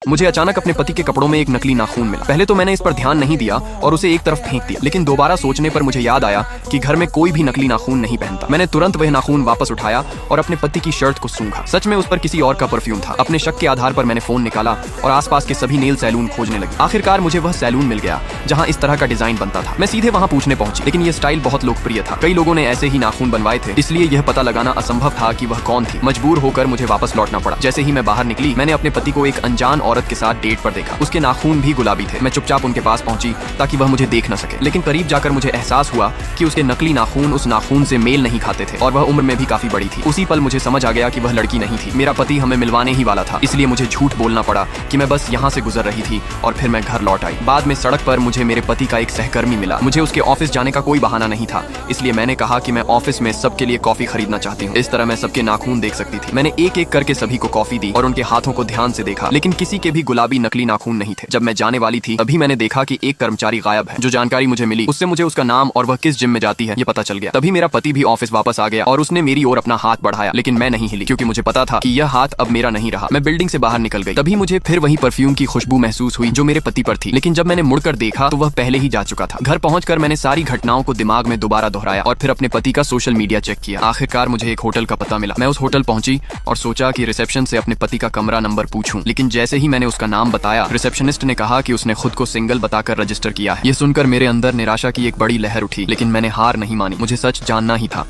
मुझे अचानक अपने पति के कपड़ों में एक नकली नाखून मिला। पहले तो मैंने इस पर ध्यान नहीं दिया और उसे एक तरफ फेंक दिया, लेकिन दोबारा सोचने पर मुझे याद आया कि घर में कोई भी नकली नाखून नहीं पहनता। मैंने तुरंत वह नाखून वापस उठाया और अपने पति की शर्ट को सूंघा। सच में उस पर किसी और का परफ्यूम था। अपने शक के आधार पर मैंने फोन निकाला और आसपास के सभी नेल सैलून खोजने लगी। आखिरकार मुझे वह सैलून मिल गया जहाँ इस तरह का डिजाइन बनता था। मैं सीधे वहाँ पूछने पहुंची, लेकिन यह स्टाइल बहुत लोकप्रिय था। कई लोगों ने ऐसे ही नाखून बनवाए थे, इसलिए यह पता लगाना असंभव था कि वह कौन थी। मजबूर होकर मुझे वापस लौटना पड़ा। जैसे ही मैं बाहर निकली, मैंने अपने पति को एक अनजान औरत के साथ डेट पर देखा। उसके नाखून भी गुलाबी थे। मैं चुपचाप उनके पास पहुंची ताकि वह मुझे देख न सके, लेकिन करीब जाकर मुझे एहसास हुआ कि उसके नकली नाखून उस नाखून से मेल नहीं खाते थे और वह उम्र में भी काफी बड़ी थी। उसी पल मुझे समझ आ गया कि वह लड़की नहीं थी। मेरा पति हमें मिलवाने ही वाला था, इसलिए मुझे झूठ बोलना पड़ा कि मैं बस यहाँ से गुजर रही थी और फिर मैं घर लौट आई। बाद में सड़क पर मुझे मेरे पति का एक सहकर्मी मिला। मुझे उसके ऑफिस जाने का कोई बहाना नहीं था, इसलिए मैंने कहा कि मैं ऑफिस में सबके लिए कॉफी खरीदना चाहती हूँ। इस तरह मैं सबके नाखून देख सकती थी। मैंने एक एक करके सभी को कॉफी दी और उनके हाथों को ध्यान से देखा, लेकिन किसी के भी गुलाबी नकली नाखून नहीं थे। जब मैं जाने वाली थी, तभी मैंने देखा कि एक कर्मचारी गायब है। जो जानकारी मुझे मिली, उससे मुझे उसका नाम और वह किस जिम में जाती है ये पता चल गया। तभी मेरा पति भी ऑफिस वापस आ गया और उसने मेरी ओर अपना हाथ बढ़ाया, लेकिन मैं नहीं हिली क्योंकि मुझे पता था कि यह हाथ अब मेरा नहीं रहा। मैं बिल्डिंग से बाहर निकल गई। तभी मुझे फिर वही परफ्यूम की खुशबू महसूस हुई जो मेरे पति पर थी, लेकिन जब मैंने मुड़कर देखा तो वह पहले ही जा चुका था। घर पहुंचकर मैंने सारी घटनाओं को दिमाग में दोबारा दोहराया और फिर अपने पति का सोशल मीडिया चेक किया। आखिरकार मुझे एक होटल का पता मिला। मैं उस होटल पहुंची और सोचा कि रिसेप्शन से अपने पति का कमरा नंबर पूछूं, लेकिन जैसे ही मैंने उसका नाम बताया, रिसेप्शनिस्ट ने कहा कि उसने खुद को सिंगल बताकर रजिस्टर किया है। यह सुनकर मेरे अंदर निराशा की एक बड़ी लहर उठी, लेकिन मैंने हार नहीं मानी। मुझे सच जानना ही था।